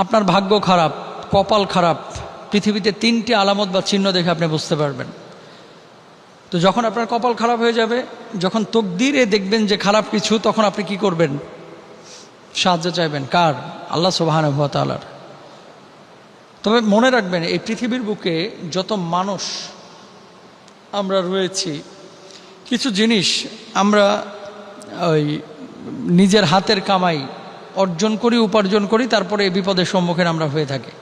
আপনার ভাগ্য খারাপ, কপাল খারাপ, পৃথিবীতে 3টি আলামত বা চিহ্ন দেখে আপনি বুঝতে পারবেন। তো যখন আপনার কপাল খারাপ হয়ে যাবে, যখন তকদিরে দেখবেন যে খারাপ কিছু, তখন আপনি কি করবেন? সাহায্য চাইবেন। কার? আল্লাহ সুবহানাহু ওয়া তাআলার। তবে মনে রাখবেন, এই পৃথিবীর বুকে যত মানুষ আমরা রয়েছি, কিছু জিনিস আমরা ওই নিজের হাতের কামাই অর্জন করি, উপার্জন করি, তারপরে এই বিপদের সম্মুখীন আমরা হয়ে থাকি।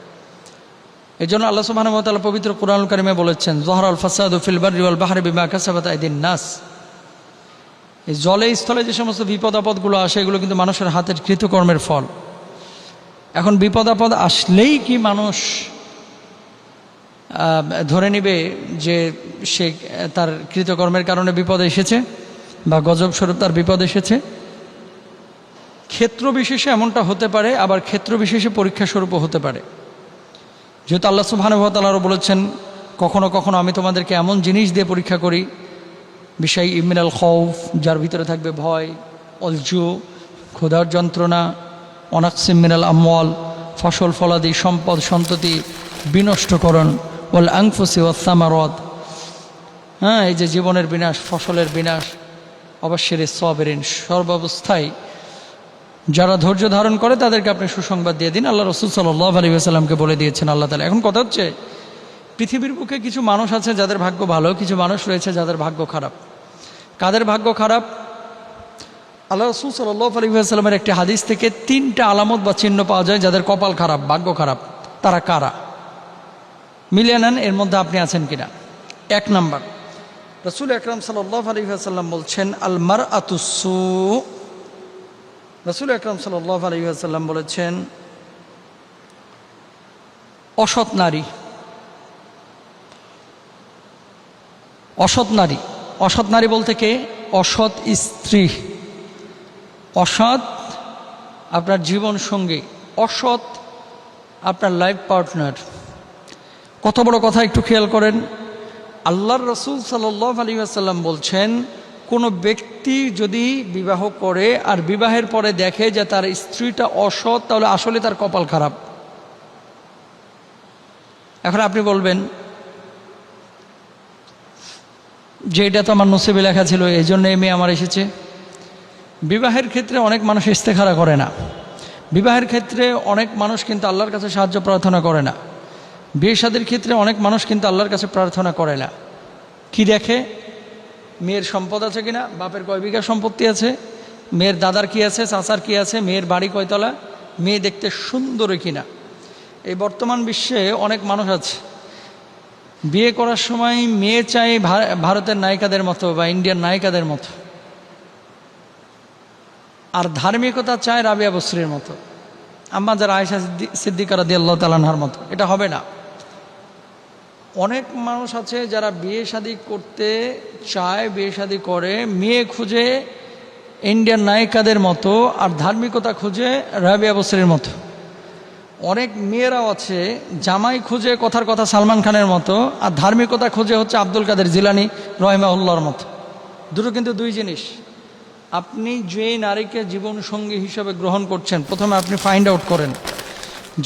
এই জন্য আল্লাহ সুবহানাহু ওয়া তাআলা পবিত্র কোরআনুল কারিমে বলেছেন, যহরাল ফাসাদু ফিল বাররি ওয়াল বাহরি বিমা কাসাবাত আইদিন নাস। এই জলে স্থলে যে সমস্ত বিপদ আপদগুলো আসে, এগুলো কিন্তু মানুষের হাতের কৃতকর্মের ফল। এখন বিপদ আপদ আসলেই কি মানুষ ধরে নিবে যে সে তার কৃতকর্মের কারণে বিপদ এসেছে বা গজব স্বরূপ তার বিপদ এসেছে? ক্ষেত্র বিশেষে এমনটা হতে পারে, আবার ক্ষেত্র বিশেষে পরীক্ষা স্বরূপও হতে পারে। যেহেতু আল্লাহ সুবহানাহু ওয়া তাআলা বলেছেন, কখনো কখনো আমি তোমাদেরকে এমন জিনিস দিয়ে পরীক্ষা করি, বিষয় ইমিনাল খৌফ, যার ভিতরে থাকবে ভয়, অলজু, ক্ষুধার যন্ত্রণা, অনাকসিম মিনাল আমওয়াল, ফসল ফলাদি, সম্পদ সন্ততি বিনষ্টকরণ, ওয়াল আনফুসি ওয়াস সামারাত, এই যে জীবনের বিনাশ, ফসলের বিনাশ, অবশ্যের সাবিরিন, সর্বাবস্থায় যারা ধৈর্য ধারণ করে তাদেরকে আপনি সুসংবাদ দিয়ে দিন। আল্লাহ রাসূল সাল্লাল্লাহু আলাইহি ওয়াসাল্লামকে বলে দিয়েছেন আল্লাহ তাআলা। এখন কথা হচ্ছে, পৃথিবীর বুকে কিছু মানুষ আছে যাদের ভাগ্য ভালো, কিছু মানুষ রয়েছে যাদের ভাগ্য খারাপ। কাদের ভাগ্য খারাপ? আল্লাহ রাসূল সাল্লাল্লাহু আলাইহি ওয়াসাল্লামের একটি হাদিস থেকে 3টা আলামত বা চিহ্ন পাওয়া যায় যাদের কপাল খারাপ, ভাগ্য খারাপ। তারা কারা? মিলিয়ে নেন এর মধ্যে আপনি আছেন কিনা। 1 নাম্বার, রাসূল আকরাম সাল্লাল্লাহু আলাইহি ওয়াসাল্লাম বলছেন, আল মারআতুস সু। রাসূল আকরাম সাল্লাল্লাহু আলাইহি ওয়াসাল্লাম বলেছেন, অসৎ নারী। অসৎ নারী, অসৎ নারী বলতে কে? অসৎ স্ত্রী, অসৎ আপনার জীবন সঙ্গী, অসৎ আপনার লাইফ পার্টনার। কত বড় কথা একটু খেয়াল করেন। আল্লাহর রাসূল সাল্লাল্লাহু আলাইহি ওয়াসাল্লাম বলছেন, কোনো ব্যক্তি যদি বিবাহ করে আর বিবাহের পরে দেখে যে তার স্ত্রীটা অসৎ, তাহলে আসলে তার কপাল খারাপ। এখন আপনি বলবেন যে এটা তো আমার নসিবে লেখা ছিল, এই জন্য এই মেয়ে আমার এসেছে। বিবাহের ক্ষেত্রে অনেক মানুষ ইস্তেখারা করে না। বিবাহের ক্ষেত্রে অনেক মানুষ কিন্তু আল্লাহর কাছে সাহায্য প্রার্থনা করে না। বিয়ে শাদীর ক্ষেত্রে অনেক মানুষ কিন্তু আল্লাহর কাছে প্রার্থনা করে না। কি দেখে? মেয়ের সম্পদ আছে কিনা, বাপের কয় বিঘা সম্পত্তি আছে, মেয়ের দাদার কি আছে, চাচার কি আছে, মেয়ের বাড়ি কয়তলা, মেয়ে দেখতে সুন্দর কিনা। এই বর্তমান বিশ্বে অনেক মানুষ আছে, বিয়ে করার সময় মেয়ে চাই ভারতের নায়িকাদের মতো বা ইন্ডিয়ান নায়িকাদের মতো, আর ধার্মিকতা চায় রাবিয়া বসরির মতো, আম্মা যারা আয়েশা সিদ্দিকা রাদিয়াল্লাহু তাআলা আনহার মতো। এটা হবে না। অনেক মানুষ আছে যারা বিয়ে শাদী করতে চায়, বিয়ে শাদী করে, মেয়ে খুঁজে ইন্ডিয়ান নায়িকাদের মতো, আর ধার্মিকতা খুঁজে রাবিয়া বসরির মতো। অনেক মেয়েরাও আছে জামাই খুঁজে কথার কথা সালমান খানের মতো, আর ধার্মিকতা খুঁজে হচ্ছে আব্দুল কাদের জিলানী রাহিমাহুল্লাহর মতো। দুটো কিন্তু দুই জিনিস। আপনি যে নারীকে জীবন সঙ্গী হিসাবে গ্রহণ করছেন, প্রথমে আপনি ফাইন্ড আউট করেন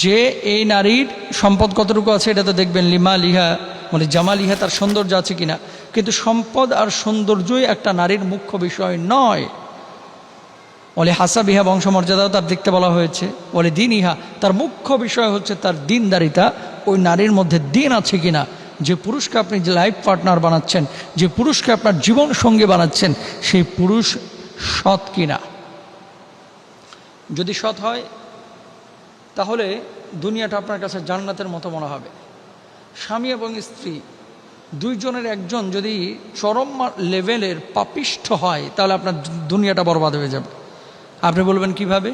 যে এই নারীর সম্পদ কতটুকু আছে। এটা তো দেখবেন লিমা লিহা, মানে জামা লিহা, তার সৌন্দর্য আছে কিনা। কিন্তু সম্পদ আর সৌন্দর্যই একটা নারীর মুখ্য বিষয় নয়। বলে হাসা বিহা, বংশমর্যাদাও তার দেখতে বলা হয়েছে। বলে দিন ইহা, তার মুখ্য বিষয় হচ্ছে তার দিনদারিতা। ওই নারীর মধ্যে দিন আছে কিনা। যে পুরুষকে আপনি যে লাইফ পার্টনার বানাচ্ছেন, যে পুরুষকে আপনার জীবন সঙ্গী বানাচ্ছেন, সেই পুরুষ সৎ কিনা। যদি সৎ হয় তাহলে দুনিয়াটা আপনার কাছে জান্নাতের মতো মনে হবে। স্বামী এবং স্ত্রী দুইজনের একজন যদি চরম লেভেলের পাপিষ্ঠ হয়, তাহলে আপনার দুনিয়াটা বরবাদ হয়ে যাবে। আপনি বলবেন কিভাবে?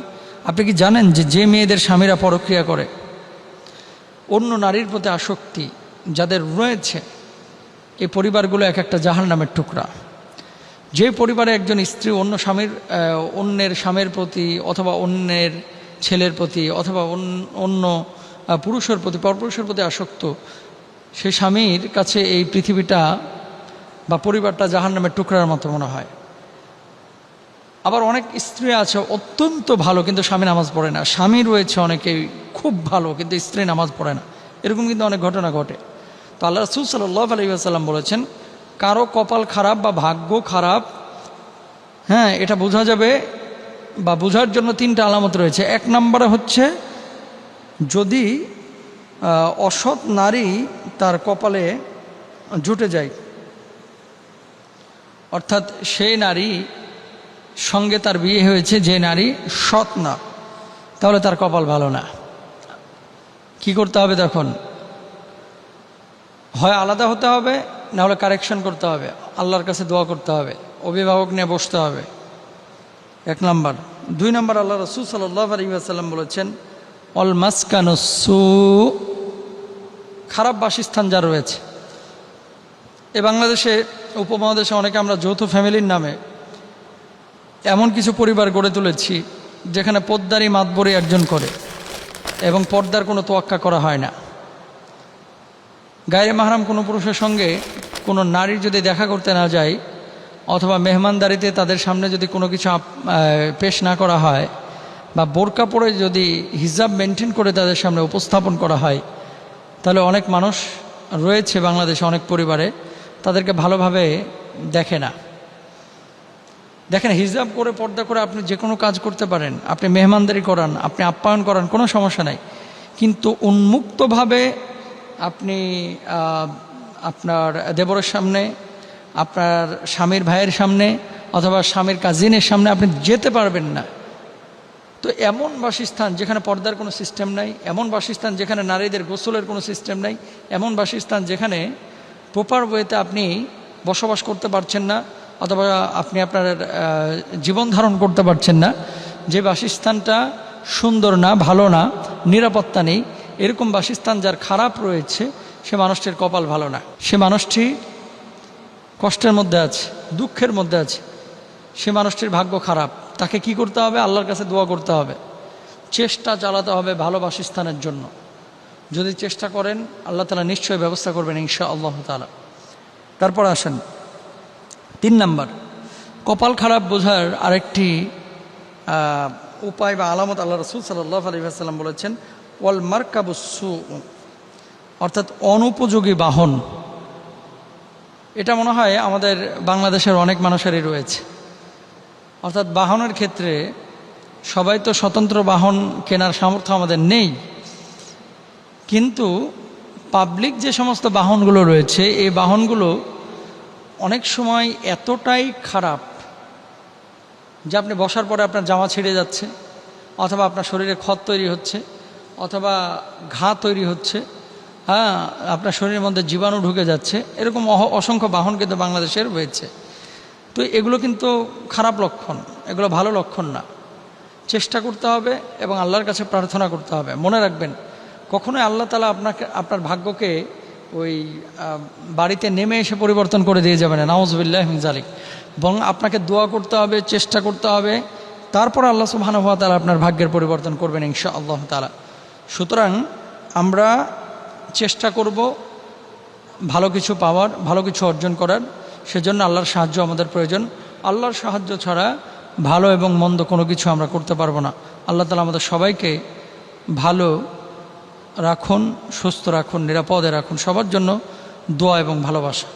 আপনি কি জানেন যে যে মেয়েদের স্বামীরা পরক্রিয়া করে, অন্য নারীর প্রতি আসক্তি যাদের রয়েছে, এই পরিবারগুলো এক একটা জাহান্নামের টুকরা। যে পরিবারে একজন স্ত্রী অন্যের স্বামীর প্রতি, অথবা অন্যের ছেলের প্রতি, অথবা অন্য পুরুষের প্রতি, পরপুরুষের প্রতি আসক্ত, সেই স্বামীর কাছে এই পৃথিবীটা বা পরিবারটা জাহান্নামের টুকরার মতো মনে হয়। আবার অনেক স্ত্রী আছে অত্যন্ত ভালো কিন্তু স্বামী নামাজ পড়ে না, স্বামী রয়েছে অনেকেই খুব ভালো কিন্তু স্ত্রী নামাজ পড়ে না, এরকম কিন্তু অনেক ঘটনা ঘটে। তো আল্লাহ রাসূল সাল্লাল্লাহু আলাইহি ওয়াসাল্লাম বলেছেন, কারো কপাল খারাপ বা ভাগ্য খারাপ, হ্যাঁ, এটা বোঝা যাবে বা বোঝার জন্য 3টা আলামত রয়েছে। 1 নম্বরে হচ্ছে যদি অসৎ নারী তার কপালে জুটে যায়, অর্থাৎ সেই নারী সঙ্গে তার বিয়ে হয়েছে যে নারী সৎ না, তাহলে তার কপাল ভালো না। কি করতে হবে তখন? হয় আলাদা হতে হবে, না হলে কারেকশন করতে হবে, আল্লাহর কাছে দোয়া করতে হবে, অভিভাবক নিয়ে বসতে হবে। 1 নম্বর। 2 নম্বর, আল্লাহ রাসূল সাল্লাল্লাহু আলাইহি ওয়াসাল্লাম বলেছেন, অল মাসকানুসু, খারাপ বাসস্থান যা রয়েছে। এ বাংলাদেশে উপমহাদেশে অনেকে আমরা যৌথ ফ্যামিলির নামে এমন কিছু পরিবার গড়ে তুলেছি যেখানে পদ্মারি মাতবরি একজন করে এবং পর্দার কোনো তোয়াক্কা করা হয় না। গায়ে মাহরাম কোনো পুরুষের সঙ্গে কোনো নারীর যদি দেখা করতে না যায়, অথবা মেহমানদারিতে তাদের সামনে যদি কোনো কিছু পেশ না করা হয়, বা বোরকা পরে যদি হিজাব মেনটেন করে তাদের সামনে উপস্থাপন করা হয়, তাহলে অনেক মানুষ রয়েছে বাংলাদেশে, অনেক পরিবারে তাদেরকে ভালোভাবে দেখে না। দেখেন, হিজাব করে পর্দা করে আপনি যে কোনো কাজ করতে পারেন, আপনি মেহমানদারি করান, আপনি আপ্যায়ন করান, কোনো সমস্যা নাই, কিন্তু উন্মুক্তভাবে আপনি আপনার দেবরের সামনে, আপনার স্বামীর ভাইয়ের সামনে, অথবা স্বামীর কাজিনের সামনে আপনি যেতে পারবেন না। তো এমন বাসস্থান যেখানে পর্দার কোনো সিস্টেম নাই, এমন বাসস্থান যেখানে নারীদের গোসলের কোনো সিস্টেম নাই, এমন বাসস্থান যেখানে প্রপার ওয়েতে আপনি বসবাস করতে পারছেন না, অথবা আপনি আপনার জীবন ধারণ করতে পারছেন না, যে বাসস্থানটা সুন্দর না, ভালো না, নিরাপত্তা নেই, এরকম বাসস্থান যার খারাপ রয়েছে, সে মানুষটির কপাল ভালো না, সে মানুষটি কষ্টের মধ্যে আছে, দুঃখের মধ্যে আছে, সে মানুষটির ভাগ্য খারাপ। তাকে কি করতে হবে? আল্লাহর কাছে দোয়া করতে হবে, চেষ্টা চালাতে হবে ভালো বাসস্থানের জন্য। যদি চেষ্টা করেন, আল্লাহ তাআলা নিশ্চয়ই ব্যবস্থা করবেন ইনশাআল্লাহ তাআলা। তারপর আসেন 3 নম্বর, কপাল খারাপ বোঝার আরেকটি উপায় বা আলামত আল্লাহ রাসূল সাল্লাল্লাহু আলাইহি ওয়াসাল্লাম বলেছেন, ওয়াল মারকাবুসসু, অর্থাৎ অনুপযোগী বাহন। এটা মনে হয় আমাদের বাংলাদেশের অনেক মানুষেরই রয়েছে। অর্থাৎ বাহনের ক্ষেত্রে সবাই তো স্বতন্ত্র বাহন কেনার সামর্থ্য আমাদের নেই, কিন্তু পাবলিক যে সমস্ত বাহনগুলো রয়েছে, এই বাহনগুলো অনেক সময় এতটাই খারাপ যে আপনি বসার পরে আপনার জামা ছিঁড়ে যাচ্ছে, অথবা আপনার শরীরে ক্ষত তৈরি হচ্ছে, অথবা ঘা তৈরি হচ্ছে, হ্যাঁ, আপনার শরীরের মধ্যে জীবাণু ঢুকে যাচ্ছে, এরকম অসংখ্য বাহন কিন্তু বাংলাদেশের রয়েছে। তো এগুলো কিন্তু খারাপ লক্ষণ, এগুলো ভালো লক্ষণ না। চেষ্টা করতে হবে এবং আল্লাহর কাছে প্রার্থনা করতে হবে। মনে রাখবেন, কখনোই আল্লাহ তাআলা আপনার ভাগ্যকে ওই বাড়িতে নেমে এসে পরিবর্তন করে দিয়ে যাবে না, নাউযুবিল্লাহি মিন যালিক। বরং আপনাকে দোয়া করতে হবে, চেষ্টা করতে হবে, তারপর আল্লাহ সুবহানাহু ওয়া তাআলা আপনার ভাগ্যের পরিবর্তন করবেন ইনশাআল্লাহ তাআলা। সুতরাং আমরা চেষ্টা করব ভালো কিছু পাওয়ার, ভালো কিছু অর্জন করার, সেজন্য আল্লাহর সাহায্য আমাদের প্রয়োজন। আল্লাহর সাহায্য ছাড়া ভালো এবং মন্দ কোনো কিছু আমরা করতে পারবো না। আল্লাহ তাআলা আমাদের সবাইকে ভালো রাখুন, সুস্থ রাখুন, নিরাপদে রাখুন। সবার জন্য দোয়া এবং ভালোবাসা।